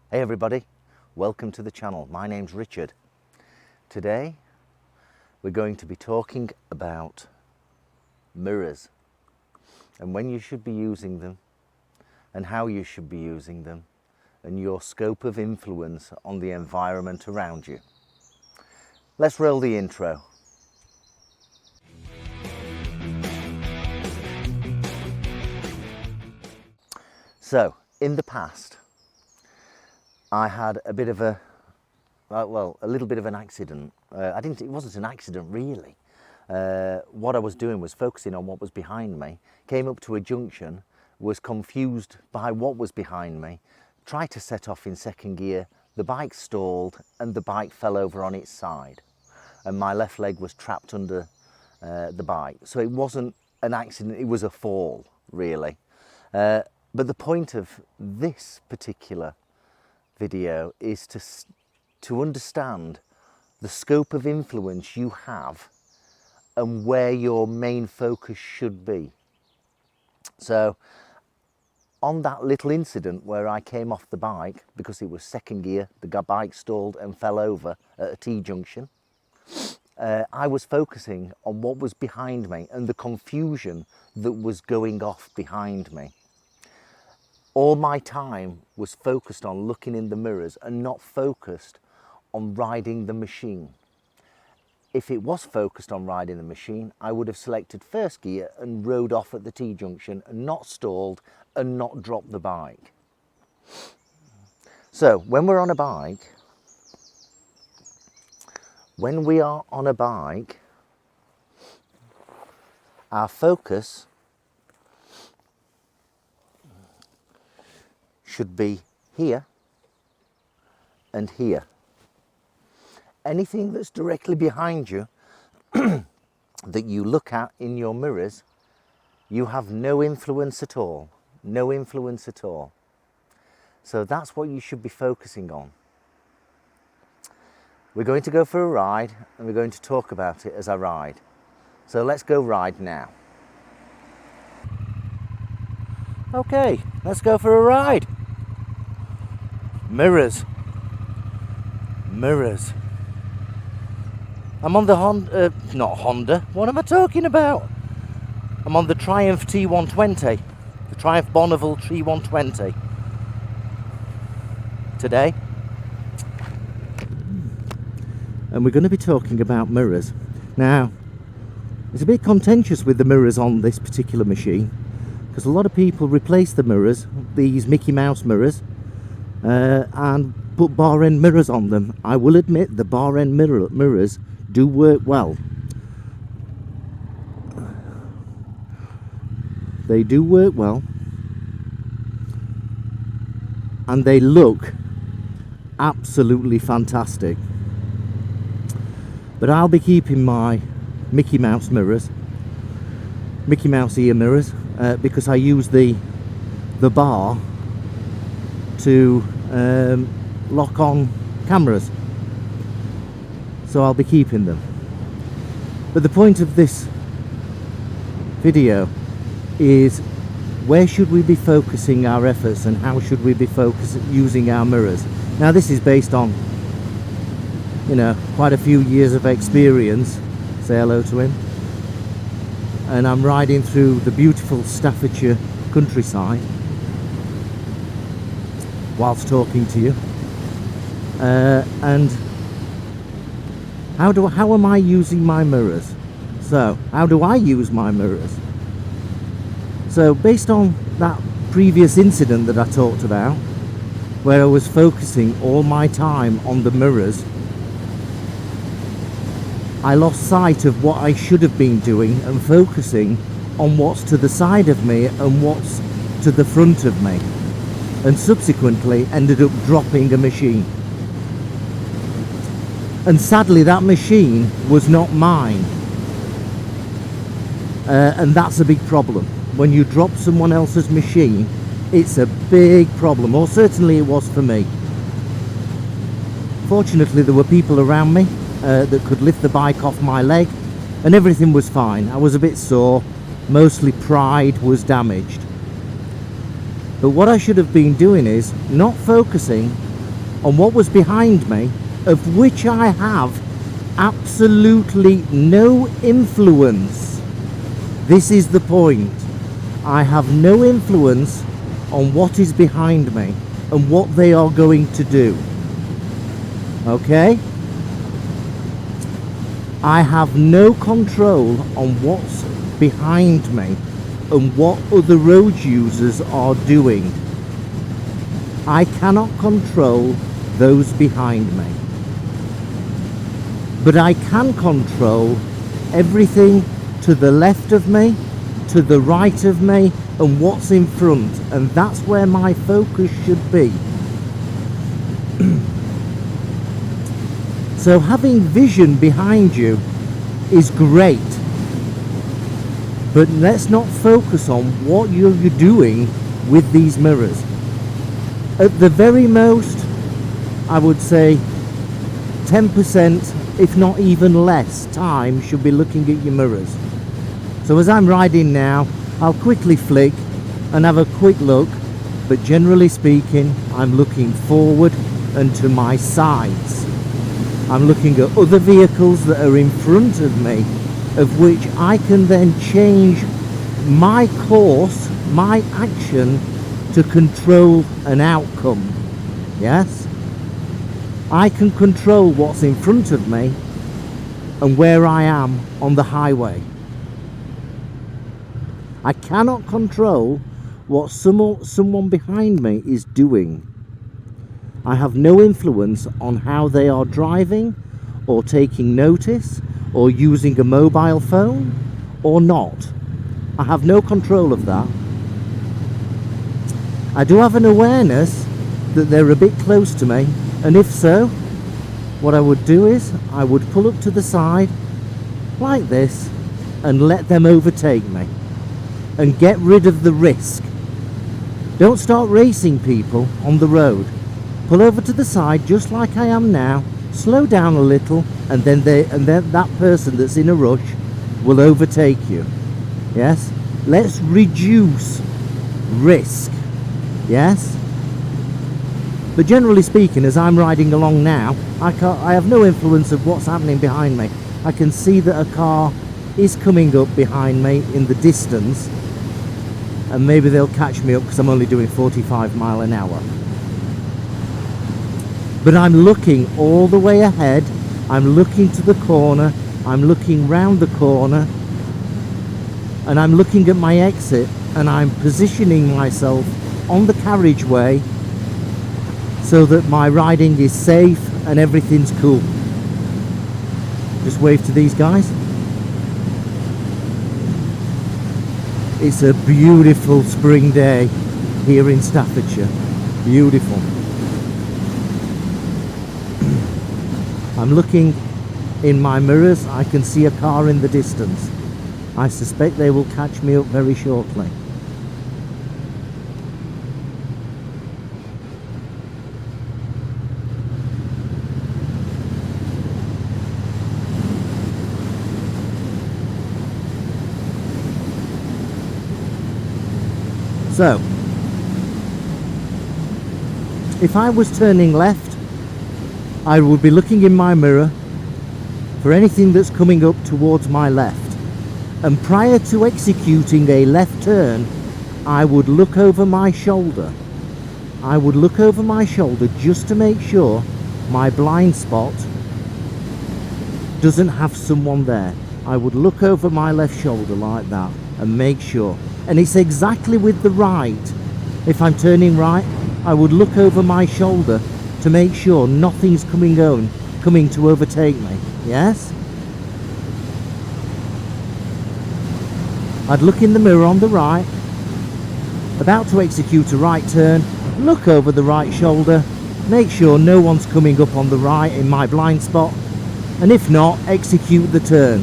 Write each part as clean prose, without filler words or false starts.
Hey everybody, welcome to the channel. My name's Richard. Today we're going to be talking about mirrors and when you should be using them and how you should be using them and your scope of influence on the environment around you. Let's roll the intro. So, in the past, I had a bit of a little bit of an accident. It wasn't an accident really. What I was doing was focusing on what was behind me, came up to a junction, was confused by what was behind me, tried to set off in second gear, the bike stalled and the bike fell over on its side and my left leg was trapped under the bike. So it wasn't an accident, it was a fall really. But the point of this particular video is to understand the scope of influence you have and where your main focus should be. So on that little incident where I came off the bike because it was second gear, the bike stalled and fell over at a T-junction, I was focusing on what was behind me and the confusion that was going off behind me. All my time was focused on looking in the mirrors and not focused on riding the machine. If it was focused on riding the machine, I would have selected first gear and rode off at the T-junction and not stalled and not dropped the bike. So when we are on a bike, our focus should be here and here. Anything that's directly behind you that you look at in your mirrors, you have no influence at all. No influence at all. So that's what you should be focusing on. We're going to go for a ride and we're going to talk about it as I ride. So let's go ride now. Okay, let's go for a ride. Mirrors. Mirrors. I'm on the not Honda, what am I talking about? I'm on the Triumph T120, the Triumph Bonneville T120 today. And we're going to be talking about mirrors. Now, it's a bit contentious with the mirrors on this particular machine because a lot of people replace the mirrors, these Mickey Mouse mirrors, and put bar end mirrors on them. I will admit the bar end mirrors do work well. They do work well and they look absolutely fantastic. But I'll be keeping my Mickey Mouse mirrors, Mickey Mouse ear mirrors, because I use the bar to lock on cameras, so I'll be keeping them. But the point of this video is where should we be focusing our efforts and how should we be using our mirrors. Now this is based on, you know, quite a few years of experience. Say hello to him. And I'm riding through the beautiful Staffordshire countryside whilst talking to you, and how am I using my mirrors? So how do I use my mirrors? So based on that previous incident that I talked about, where I was focusing all my time on the mirrors, I lost sight of what I should have been doing and focusing on what's to the side of me and what's to the front of me, and subsequently ended up dropping a machine. And sadly that machine was not mine, and that's a big problem. When you drop someone else's machine, it's a big problem, or certainly it was for me. Fortunately there were people around me that could lift the bike off my leg and everything was fine. I was a bit sore, mostly pride was damaged. But what I should have been doing is not focusing on what was behind me, of which I have absolutely no influence. This is the point. I have no influence on what is behind me and what they are going to do. Okay? I have no control on what's behind me and what other road users are doing. I cannot control those behind me. But I can control everything to the left of me, to the right of me, and what's in front, and that's where my focus should be. So having vision behind you is great, but let's not focus on what you're doing with these mirrors. At the very most, I would say 10%, if not even less, time should be looking at your mirrors. So as I'm riding now, I'll quickly flick and have a quick look, but generally speaking, I'm looking forward and to my sides. I'm looking at other vehicles that are in front of me, of which I can then change my course, my action, to control an outcome. Yes? I can control what's in front of me and where I am on the highway. I cannot control what someone behind me is doing. I have no influence on how they are driving or taking notice or using a mobile phone or not. I have no control of that. I do have an awareness that they're a bit close to me, and if so, what I would do is I would pull up to the side like this and let them overtake me and get rid of the risk. Don't start racing people on the road. Pull over to the side just like I am now, slow down a little, and then that person that's in a rush will overtake you. Yes? Let's reduce risk. Yes? But generally speaking, as I'm riding along now, I have no influence of what's happening behind me. I can see that a car is coming up behind me in the distance, and maybe they'll catch me up because I'm only doing 45 miles an hour. But I'm looking all the way ahead, I'm looking to the corner, I'm looking round the corner, and I'm looking at my exit, and I'm positioning myself on the carriageway so that my riding is safe and everything's cool. Just wave to these guys. It's a beautiful spring day here in Staffordshire. Beautiful. I'm looking in my mirrors, I can see a car in the distance. I suspect they will catch me up very shortly. So, if I was turning left, I would be looking in my mirror for anything that's coming up towards my left. And prior to executing a left turn, I would look over my shoulder. I would look over my shoulder just to make sure my blind spot doesn't have someone there. I would look over my left shoulder like that and make sure. And it's exactly with the right. If I'm turning right, I would look over my shoulder to make sure nothing's coming to overtake me. Yes? I'd look in the mirror on the right, about to execute a right turn, look over the right shoulder, make sure no one's coming up on the right in my blind spot, and if not, execute the turn.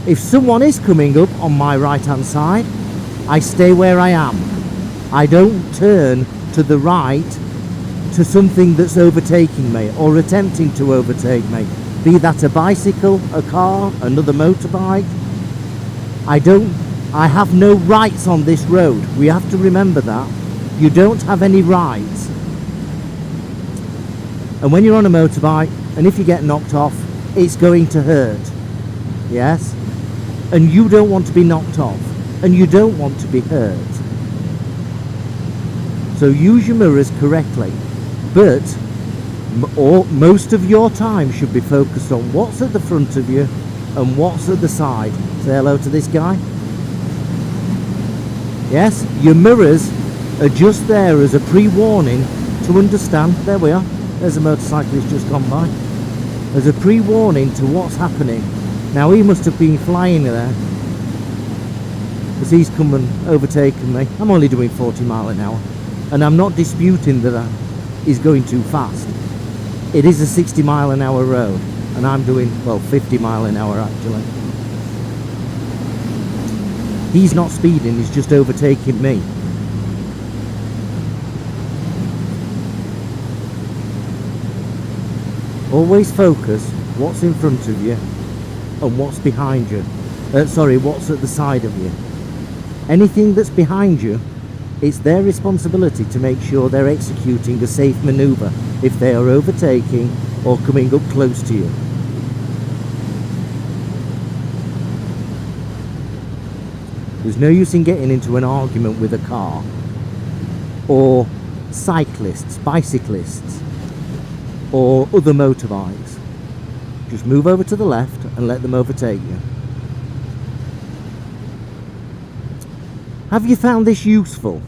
If someone is coming up on my right hand side, I stay where I am. I don't turn to the right to something that's overtaking me or attempting to overtake me, be that a bicycle, a car, another motorbike. I have no rights on this road. We have to remember that. You don't have any rights. And when you're on a motorbike, and if you get knocked off, it's going to hurt. Yes? And you don't want to be knocked off, and you don't want to be hurt. So use your mirrors correctly, but most of your time should be focused on what's at the front of you and what's at the side. Say hello to this guy. Yes, your mirrors are just there as a pre-warning to understand. There we are. There's a motorcyclist just gone by. As a pre-warning to what's happening. Now he must have been flying there, because he's come and overtaken me. I'm only doing 40 miles an hour, and I'm not disputing that he's going too fast. It is a 60 mile an hour road, and I'm doing, well, 50 mile an hour actually. He's not speeding, he's just overtaking me. Always focus what's in front of you and what's behind you. What's at the side of you. Anything that's behind you, it's their responsibility to make sure they're executing a safe manoeuvre if they are overtaking or coming up close to you. There's no use in getting into an argument with a car or cyclists, bicyclists, or other motorbikes. Just move over to the left and let them overtake you. Have you found this useful?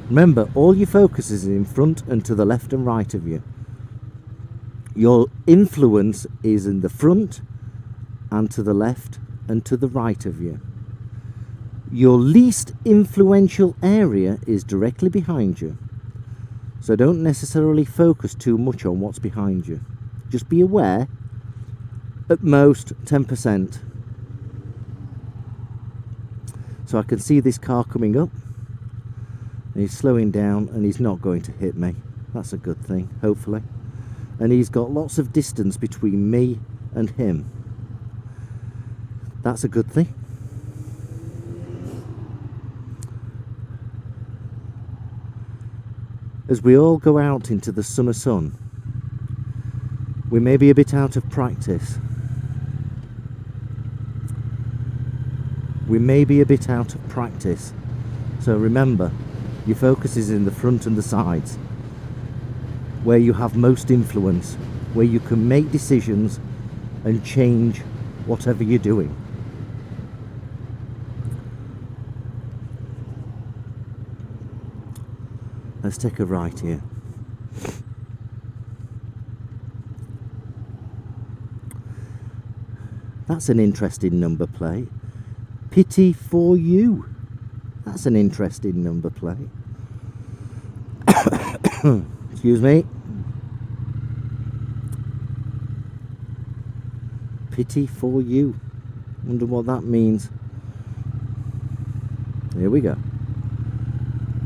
Remember, all your focus is in front and to the left and right of you. Your influence is in the front and to the left and to the right of you. Your least influential area is directly behind you. So don't necessarily focus too much on what's behind you. Just be aware, at most 10%. So I can see this car coming up, and he's slowing down, and he's not going to hit me. That's a good thing, hopefully. And he's got lots of distance between me and him. That's a good thing. As we all go out into the summer sun, we may be a bit out of practice. We may be a bit out of practice. So remember, your focus is in the front and the sides, where you have most influence, where you can make decisions and change whatever you're doing. Let's take a right here. That's an interesting number plate. Pity for you. That's an interesting number plate. Excuse me. Pity for you. Wonder what that means. Here we go.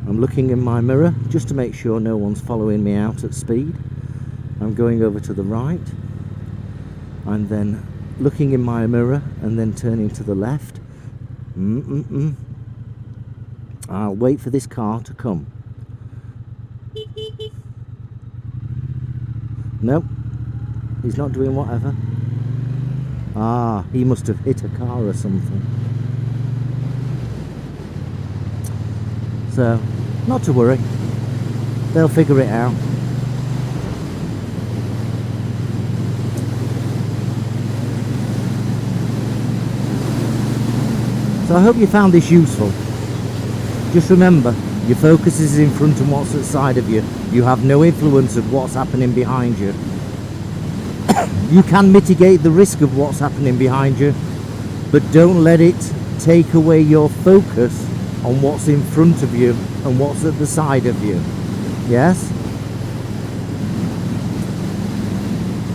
I'm looking in my mirror just to make sure no one's following me out at speed. I'm going over to the right. I'm then looking in my mirror and then turning to the left. I'll wait for this car to come. Nope, he's not doing whatever. Ah, he must have hit a car or something. So, not to worry, they'll figure it out. So I hope you found this useful. Just remember, your focus is in front and what's outside of you. You have no influence of what's happening behind you. You can mitigate the risk of what's happening behind you, but don't let it take away your focus on what's in front of you and what's at the side of you. Yes?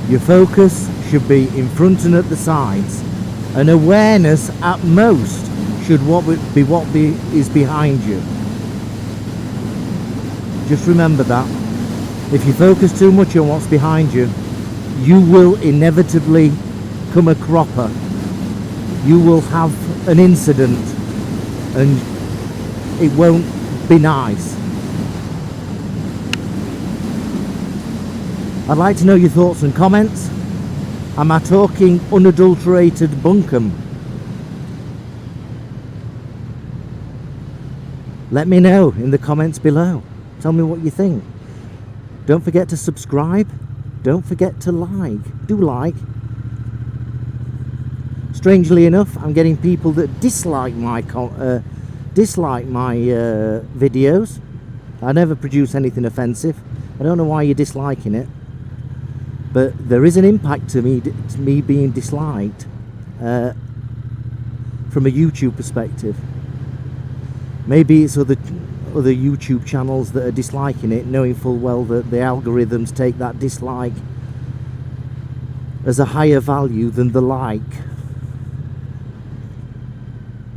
Your focus should be in front and at the sides. An awareness at most should be what is behind you. Just remember that. If you focus too much on what's behind you, you will inevitably come a cropper. You will have an incident and it won't be nice. I'd like to know your thoughts and comments. Am I talking unadulterated bunkum? Let me know in the comments below. Tell me what you think. Don't forget to subscribe. Don't forget to like. Do like. Strangely enough, I'm getting people that dislike my videos. I never produce anything offensive. I don't know why you're disliking it, but there is an impact to me being disliked from a YouTube perspective. Maybe it's other YouTube channels that are disliking it, knowing full well that the algorithms take that dislike as a higher value than the like.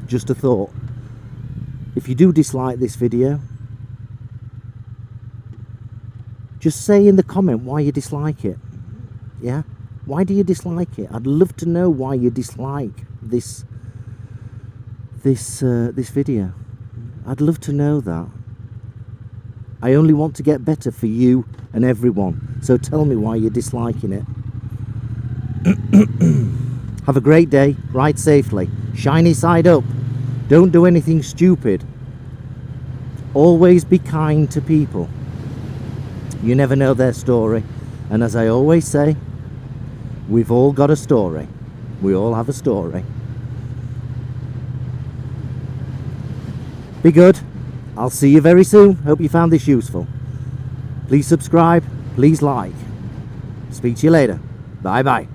Just a thought. If you do dislike this video, just say in the comment why you dislike it. Yeah? Why do you dislike it? I'd love to know why you dislike this video. I'd love to know that. I only want to get better for you and everyone. So tell me why you're disliking it. Have a great day. Ride safely. Shiny side up. Don't do anything stupid. Always be kind to people. You never know their story. And as I always say, we've all got a story. We all have a story. Be good. I'll see you very soon. Hope you found this useful. Please subscribe. Please like. Speak to you later. Bye bye.